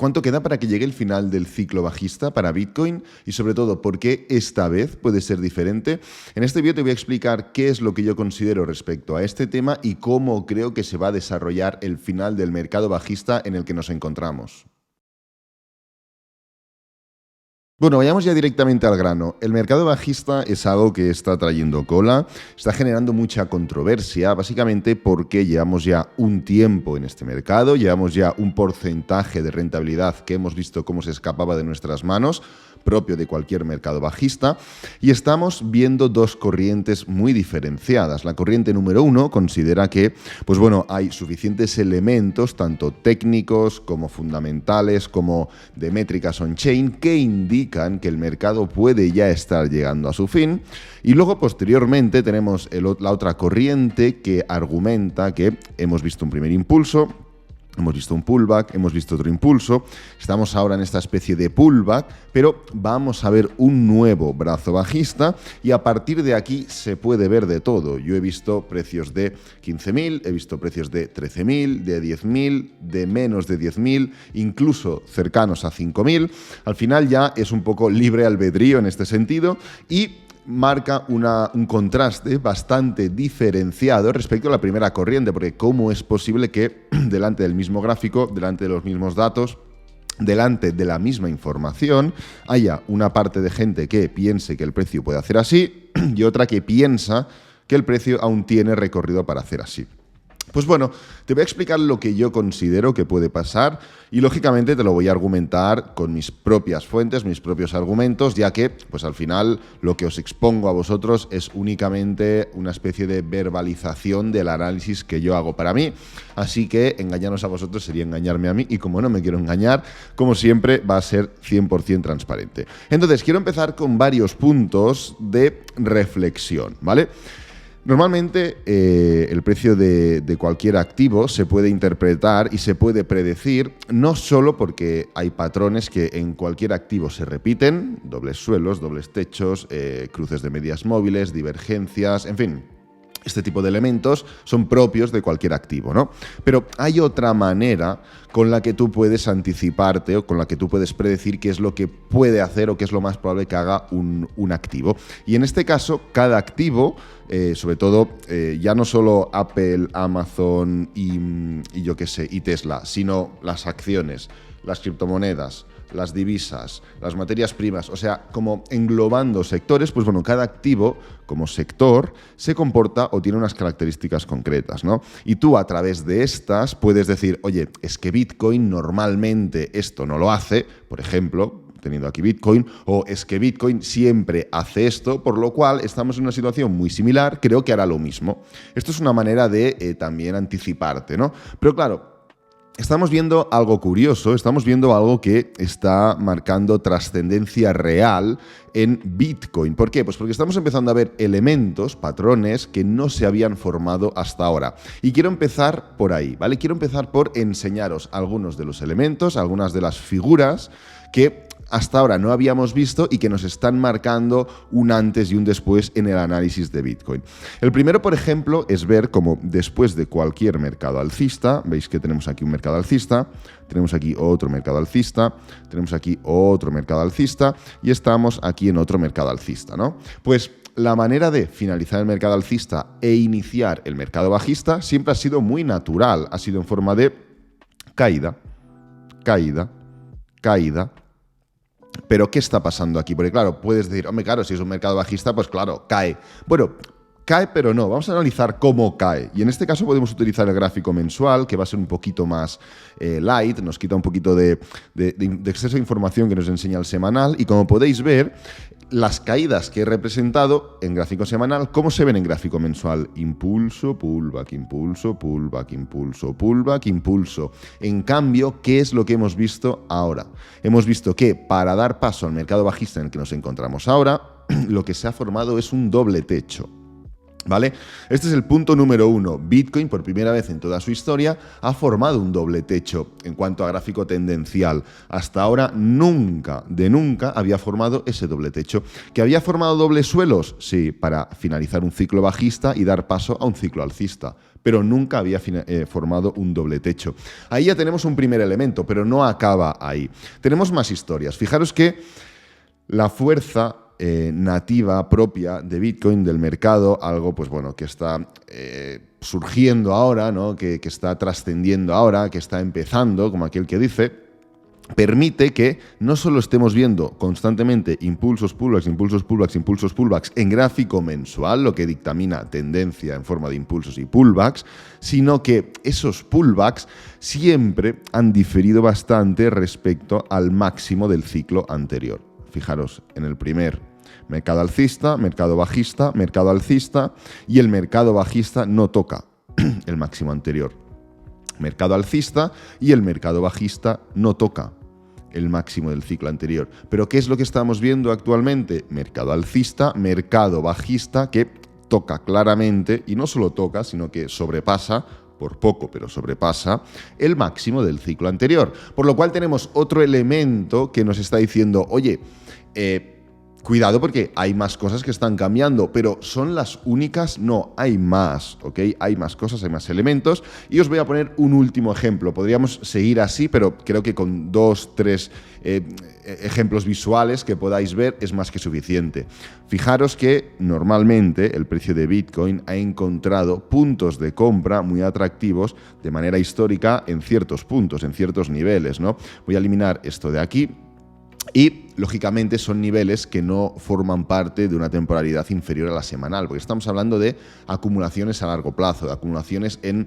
¿Cuánto queda para que llegue el final del ciclo bajista para Bitcoin? Y sobre todo, ¿por qué esta vez puede ser diferente? En este vídeo te voy a explicar qué es lo que yo considero respecto a este tema y cómo creo que se va a desarrollar el final del mercado bajista en el que nos encontramos. Bueno, vayamos ya directamente al grano. El mercado bajista es algo que está trayendo cola, está generando mucha controversia, básicamente porque llevamos ya un tiempo en este mercado, llevamos ya un porcentaje de rentabilidad que hemos visto cómo se escapaba de nuestras manos, propio de cualquier mercado bajista, y estamos viendo dos corrientes muy diferenciadas. La corriente número uno considera que, pues bueno, hay suficientes elementos, tanto técnicos como fundamentales, como de métricas on-chain, que indican que el mercado puede ya estar llegando a su fin. Y luego, posteriormente, tenemos la otra corriente que argumenta que hemos visto un primer impulso, hemos visto un pullback, hemos visto otro impulso, estamos ahora en esta especie de pullback, pero vamos a ver un nuevo brazo bajista y a partir de aquí se puede ver de todo. Yo he visto precios de 15.000, he visto precios de 13.000, de 10.000, de menos de 10.000, incluso cercanos a 5.000. Al final ya es un poco libre albedrío en este sentido y marca un contraste bastante diferenciado respecto a la primera corriente, porque ¿cómo es posible que delante del mismo gráfico, delante de los mismos datos, delante de la misma información, haya una parte de gente que piense que el precio puede hacer así y otra que piensa que el precio aún tiene recorrido para hacer así? Pues bueno, te voy a explicar lo que yo considero que puede pasar y lógicamente te lo voy a argumentar con mis propias fuentes, mis propios argumentos, ya que pues al final lo que os expongo a vosotros es únicamente una especie de verbalización del análisis que yo hago para mí. Así que engañarnos a vosotros sería engañarme a mí y como no me quiero engañar, como siempre va a ser 100% transparente. Entonces, quiero empezar con varios puntos de reflexión, ¿vale? Normalmente el precio de cualquier activo se puede interpretar y se puede predecir no solo porque hay patrones que en cualquier activo se repiten, dobles suelos, dobles techos, cruces de medias móviles, divergencias, en fin. Este tipo de elementos son propios de cualquier activo, ¿no? Pero hay otra manera con la que tú puedes anticiparte o con la que tú puedes predecir qué es lo que puede hacer o qué es lo más probable que haga un activo. Y en este caso, cada activo, sobre todo ya no solo Apple, Amazon y yo qué sé, y Tesla, sino las acciones, las criptomonedas, las divisas, las materias primas, o sea, como englobando sectores, pues bueno, cada activo como sector se comporta o tiene unas características concretas, ¿no? Y tú a través de estas puedes decir, oye, es que Bitcoin normalmente esto no lo hace, por ejemplo, teniendo aquí Bitcoin, o es que Bitcoin siempre hace esto, por lo cual estamos en una situación muy similar, creo que hará lo mismo. Esto es una manera de también anticiparte, ¿no? Pero claro, estamos viendo algo curioso, estamos viendo algo que está marcando trascendencia real en Bitcoin. ¿Por qué? Pues porque estamos empezando a ver elementos, patrones que no se habían formado hasta ahora. Y quiero empezar por ahí, ¿vale? Quiero empezar por enseñaros algunos de los elementos, algunas de las figuras que hasta ahora no habíamos visto y que nos están marcando un antes y un después en el análisis de Bitcoin. El primero, por ejemplo, es ver cómo después de cualquier mercado alcista, veis que tenemos aquí un mercado alcista, tenemos aquí otro mercado alcista, tenemos aquí otro mercado alcista y estamos aquí en otro mercado alcista, ¿no? Pues la manera de finalizar el mercado alcista e iniciar el mercado bajista siempre ha sido muy natural, ha sido en forma de caída, caída, caída. Pero ¿qué está pasando aquí? Porque claro, puedes decir, hombre, claro, si es un mercado bajista, pues claro, cae. Bueno, cae, pero no. Vamos a analizar cómo cae. Y en este caso podemos utilizar el gráfico mensual, que va a ser un poquito más light, nos quita un poquito de exceso de información que nos enseña el semanal. Y como podéis ver, las caídas que he representado en gráfico semanal, ¿cómo se ven en gráfico mensual? Impulso, pullback, impulso, pullback, impulso, pullback, impulso. En cambio, ¿qué es lo que hemos visto ahora? Hemos visto que para dar paso al mercado bajista en el que nos encontramos ahora, lo que se ha formado es un doble techo. ¿Vale? Este es el punto número uno. Bitcoin, por primera vez en toda su historia, ha formado un doble techo en cuanto a gráfico tendencial. Hasta ahora nunca había formado ese doble techo. ¿Que había formado dobles suelos? Sí, para finalizar un ciclo bajista y dar paso a un ciclo alcista. pero nunca había formado un doble techo. Ahí ya tenemos un primer elemento, pero no acaba ahí. Tenemos más historias. Fijaros que la fuerza nativa propia de Bitcoin, del mercado, algo pues bueno, que está surgiendo ahora, ¿no? que está trascendiendo ahora, que está empezando, como aquel que dice, permite que no solo estemos viendo constantemente impulsos, pullbacks, impulsos, pullbacks, impulsos, pullbacks en gráfico mensual, lo que dictamina tendencia en forma de impulsos y pullbacks, sino que esos pullbacks siempre han diferido bastante respecto al máximo del ciclo anterior. Fijaros, en el primer mercado alcista, mercado bajista, mercado alcista, y el mercado bajista no toca el máximo anterior. Mercado alcista y el mercado bajista no toca el máximo del ciclo anterior. Pero ¿qué es lo que estamos viendo actualmente? Mercado alcista, mercado bajista, que toca claramente, y no solo toca, sino que sobrepasa, por poco, pero sobrepasa el máximo del ciclo anterior. Por lo cual tenemos otro elemento que nos está diciendo, oye, cuidado porque hay más cosas que están cambiando, pero ¿son las únicas? No, hay más, ¿ok? Hay más cosas, hay más elementos. Y os voy a poner un último ejemplo. Podríamos seguir así, pero creo que con 2, 3 ejemplos visuales que podáis ver es más que suficiente. Fijaros que normalmente el precio de Bitcoin ha encontrado puntos de compra muy atractivos de manera histórica en ciertos puntos, en ciertos niveles, ¿no? Voy a eliminar esto de aquí. Y, lógicamente, son niveles que no forman parte de una temporalidad inferior a la semanal, porque estamos hablando de acumulaciones a largo plazo, de acumulaciones en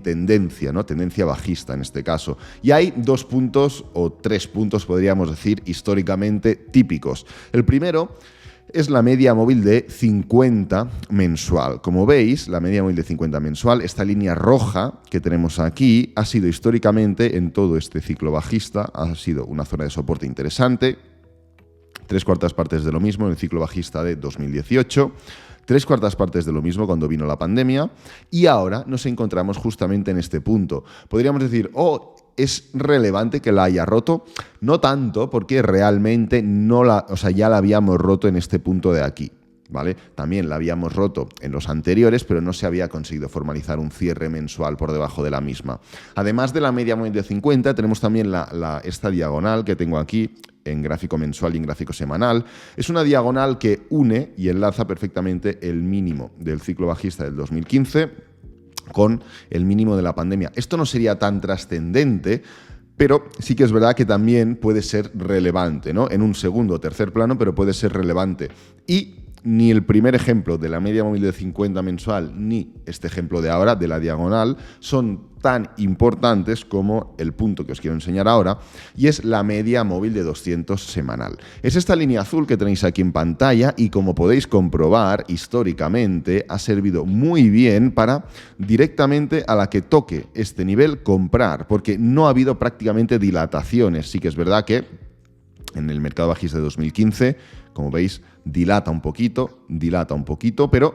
tendencia, ¿no? Tendencia bajista en este caso. Y hay 2 puntos o 3 puntos, podríamos decir, históricamente típicos. El primero es la media móvil de 50 mensual. Como veis, la media móvil de 50 mensual, esta línea roja que tenemos aquí, ha sido históricamente, en todo este ciclo bajista, ha sido una zona de soporte interesante. 3/4 partes de lo mismo en el ciclo bajista de 2018. 3/4 partes de lo mismo cuando vino la pandemia. Y ahora nos encontramos justamente en este punto. Podríamos decir, ¿es relevante que la haya roto? No tanto, porque realmente ya la habíamos roto en este punto de aquí, ¿vale? También la habíamos roto en los anteriores, pero no se había conseguido formalizar un cierre mensual por debajo de la misma. Además de la media móvil de 50, tenemos también esta diagonal que tengo aquí, en gráfico mensual y en gráfico semanal. Es una diagonal que une y enlaza perfectamente el mínimo del ciclo bajista del 2015 con el mínimo de la pandemia. Esto no sería tan trascendente, pero sí que es verdad que también puede ser relevante, ¿no? En un segundo o tercer plano, pero puede ser relevante. Y ni el primer ejemplo de la media móvil de 50 mensual, ni este ejemplo de ahora, de la diagonal, son tan importantes como el punto que os quiero enseñar ahora, y es la media móvil de 200 semanal. Es esta línea azul que tenéis aquí en pantalla y, como podéis comprobar, históricamente ha servido muy bien para directamente a la que toque este nivel comprar, porque no ha habido prácticamente dilataciones. Sí que es verdad que en el mercado bajista de 2015, como veis, dilata un poquito, pero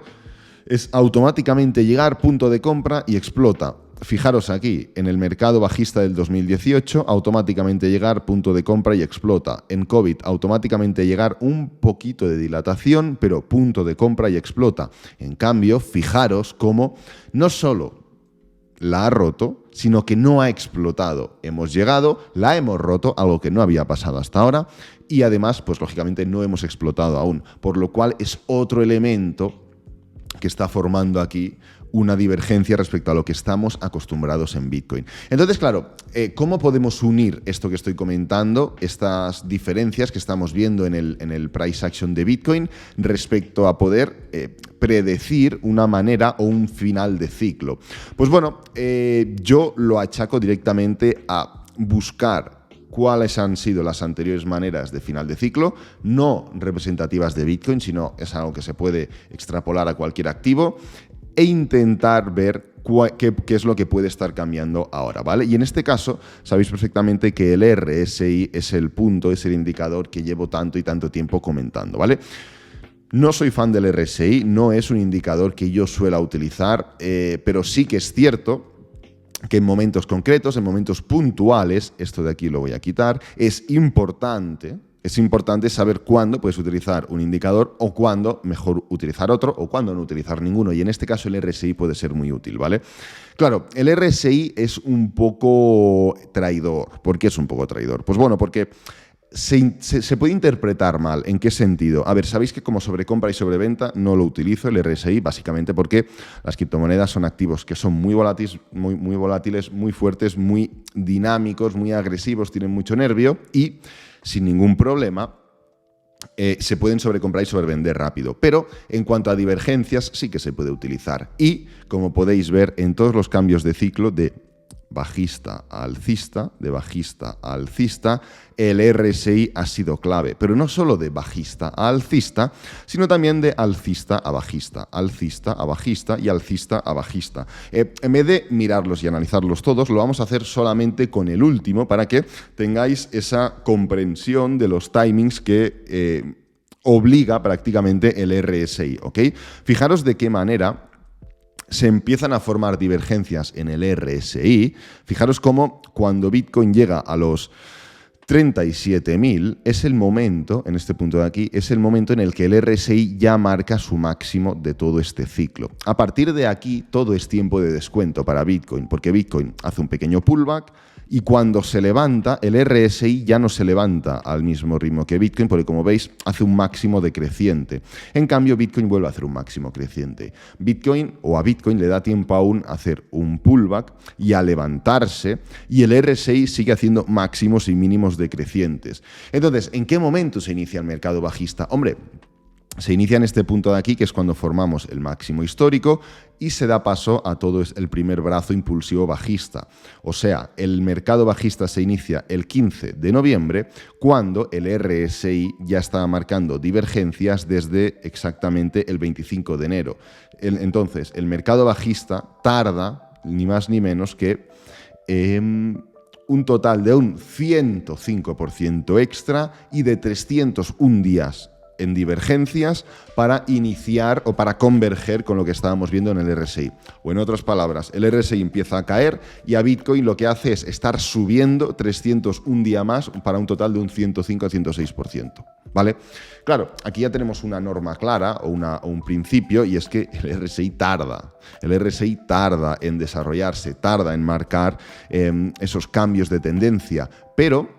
es automáticamente llegar, punto de compra y explota. Fijaros aquí, en el mercado bajista del 2018, automáticamente llegar, punto de compra y explota. En COVID, automáticamente llegar, un poquito de dilatación, pero punto de compra y explota. En cambio, fijaros cómo no solo la ha roto, sino que no ha explotado. Hemos llegado, la hemos roto, algo que no había pasado hasta ahora, y además, pues lógicamente no hemos explotado aún, por lo cual es otro elemento que está formando aquí una divergencia respecto a lo que estamos acostumbrados en Bitcoin. Entonces, claro, ¿cómo podemos unir esto que estoy comentando, estas diferencias que estamos viendo en el price action de Bitcoin respecto a poder predecir una manera o un final de ciclo? Pues bueno, yo lo achaco directamente a buscar cuáles han sido las anteriores maneras de final de ciclo, no representativas de Bitcoin, sino es algo que se puede extrapolar a cualquier activo, e intentar ver qué es lo que puede estar cambiando ahora, ¿vale? Y en este caso, sabéis perfectamente que el RSI es el punto, es el indicador que llevo tanto y tanto tiempo comentando, ¿vale? No soy fan del RSI, no es un indicador que yo suela utilizar, pero sí que es cierto que en momentos concretos, en momentos puntuales, esto de aquí lo voy a quitar, es importante Es importante saber cuándo puedes utilizar un indicador o cuándo mejor utilizar otro o cuándo no utilizar ninguno. Y en este caso el RSI puede ser muy útil, ¿vale? Claro, el RSI es un poco traidor. ¿Por qué es un poco traidor? Pues bueno, porque se puede interpretar mal. ¿En qué sentido? A ver, sabéis que como sobrecompra y sobreventa no lo utilizo, el RSI, básicamente porque las criptomonedas son activos que son muy volátiles, muy fuertes, muy dinámicos, muy agresivos, tienen mucho nervio y sin ningún problema se pueden sobrecomprar y sobrevender rápido. Pero en cuanto a divergencias sí que se puede utilizar. Y como podéis ver en todos los cambios de ciclo de bajista a alcista, el RSI ha sido clave, pero no solo de bajista a alcista, sino también de alcista a bajista y alcista a bajista. En vez de mirarlos y analizarlos todos, lo vamos a hacer solamente con el último para que tengáis esa comprensión de los timings que obliga prácticamente el RSI, ¿ok? Fijaros de qué manera se empiezan a formar divergencias en el RSI. Fijaros cómo cuando Bitcoin llega a los 37.000 es el momento, en este punto de aquí, es el momento en el que el RSI ya marca su máximo de todo este ciclo. A partir de aquí todo es tiempo de descuento para Bitcoin, porque Bitcoin hace un pequeño pullback y cuando se levanta, el RSI ya no se levanta al mismo ritmo que Bitcoin, porque como veis, hace un máximo decreciente. En cambio, Bitcoin vuelve a hacer un máximo creciente. A Bitcoin le da tiempo aún a hacer un pullback y a levantarse, y el RSI sigue haciendo máximos y mínimos decrecientes. Entonces, ¿en qué momento se inicia el mercado bajista? Hombre, se inicia en este punto de aquí, que es cuando formamos el máximo histórico y se da paso a todo el primer brazo impulsivo bajista. O sea, el mercado bajista se inicia el 15 de noviembre, cuando el RSI ya está marcando divergencias desde exactamente el 25 de enero. Entonces, el mercado bajista tarda ni más ni menos que un total de un 105% extra y de 301 días en divergencias para iniciar o para converger con lo que estábamos viendo en el RSI. O en otras palabras, el RSI empieza a caer y a Bitcoin lo que hace es estar subiendo 301 días más para un total de un 105 a 106%. ¿Vale? Claro, aquí ya tenemos una norma clara o un principio, y es que el RSI tarda. El RSI tarda en desarrollarse, tarda en marcar esos cambios de tendencia, pero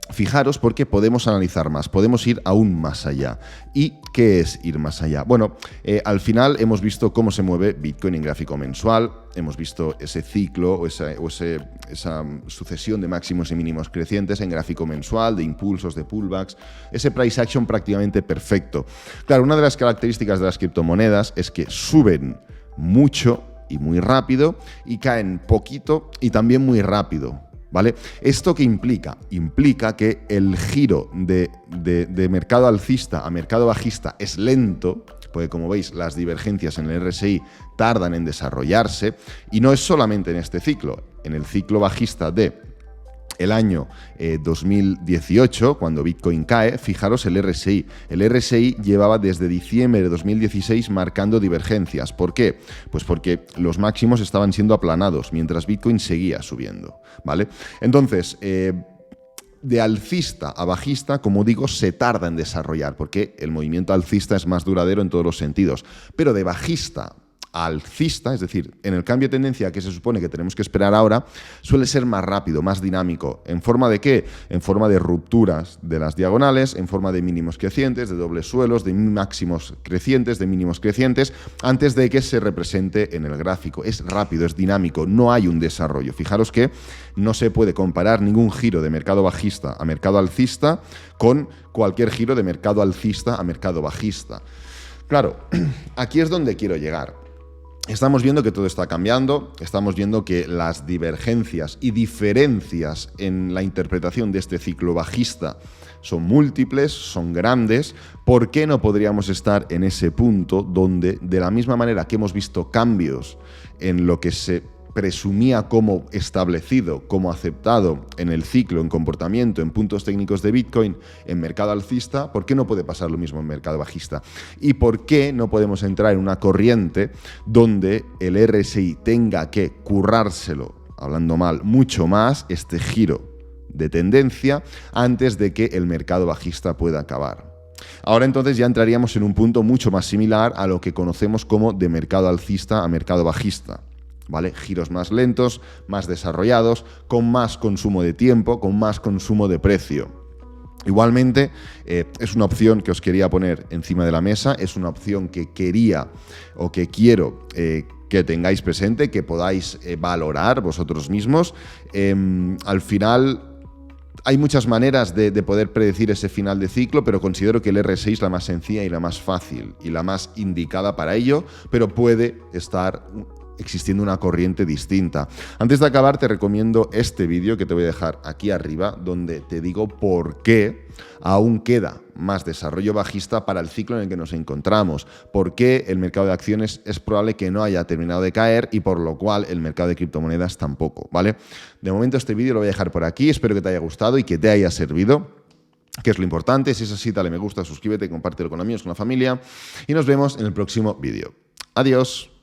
fijaros porque podemos analizar más, podemos ir aún más allá. ¿Y qué es ir más allá? Bueno, al final hemos visto cómo se mueve Bitcoin en gráfico mensual, hemos visto ese ciclo o esa sucesión de máximos y mínimos crecientes en gráfico mensual, de impulsos, de pullbacks, ese price action prácticamente perfecto. Claro, una de las características de las criptomonedas es que suben mucho y muy rápido y caen poquito y también muy rápido. ¿Vale? ¿Esto qué implica? Implica que el giro de mercado alcista a mercado bajista es lento, porque como veis las divergencias en el RSI tardan en desarrollarse, y no es solamente en este ciclo, en el ciclo bajista de el año 2018, cuando Bitcoin cae, fijaros el RSI. El RSI llevaba desde diciembre de 2016 marcando divergencias. ¿Por qué? Pues porque los máximos estaban siendo aplanados, mientras Bitcoin seguía subiendo, ¿vale? Entonces, de alcista a bajista, como digo, se tarda en desarrollar, porque el movimiento alcista es más duradero en todos los sentidos. Pero de bajista alcista, es decir, en el cambio de tendencia que se supone que tenemos que esperar ahora, suele ser más rápido, más dinámico. ¿En forma de qué? En forma de rupturas de las diagonales, en forma de mínimos crecientes, de dobles suelos, de máximos crecientes, de mínimos crecientes, antes de que se represente en el gráfico. Es rápido, es dinámico, no hay un desarrollo. Fijaros que no se puede comparar ningún giro de mercado bajista a mercado alcista con cualquier giro de mercado alcista a mercado bajista. Claro, aquí es donde quiero llegar. Estamos viendo que todo está cambiando, estamos viendo que las divergencias y diferencias en la interpretación de este ciclo bajista son múltiples, son grandes. ¿Por qué no podríamos estar en ese punto donde, de la misma manera que hemos visto cambios en lo que se presumía como establecido, como aceptado en el ciclo, en comportamiento, en puntos técnicos de Bitcoin, en mercado alcista, ¿por qué no puede pasar lo mismo en mercado bajista? ¿Y por qué no podemos entrar en una corriente donde el RSI tenga que currárselo, hablando mal, mucho más este giro de tendencia antes de que el mercado bajista pueda acabar. Ahora entonces ya entraríamos en un punto mucho más similar a lo que conocemos como de mercado alcista a mercado bajista, ¿vale? Giros más lentos, más desarrollados, con más consumo de tiempo, con más consumo de precio. Igualmente, es una opción que os quería poner encima de la mesa, es una opción que quería o que quiero que tengáis presente, que podáis valorar vosotros mismos. Al final, hay muchas maneras de poder predecir ese final de ciclo, pero considero que el RSI es la más sencilla y la más fácil y la más indicada para ello, pero puede estar existiendo una corriente distinta. Antes de acabar, te recomiendo este vídeo que te voy a dejar aquí arriba, donde te digo por qué aún queda más desarrollo bajista para el ciclo en el que nos encontramos, por qué el mercado de acciones es probable que no haya terminado de caer y por lo cual el mercado de criptomonedas tampoco, ¿vale? De momento este vídeo lo voy a dejar por aquí, espero que te haya gustado y que te haya servido, que es lo importante. Si es así, dale me gusta, suscríbete, compártelo con amigos, con la familia y nos vemos en el próximo vídeo. Adiós.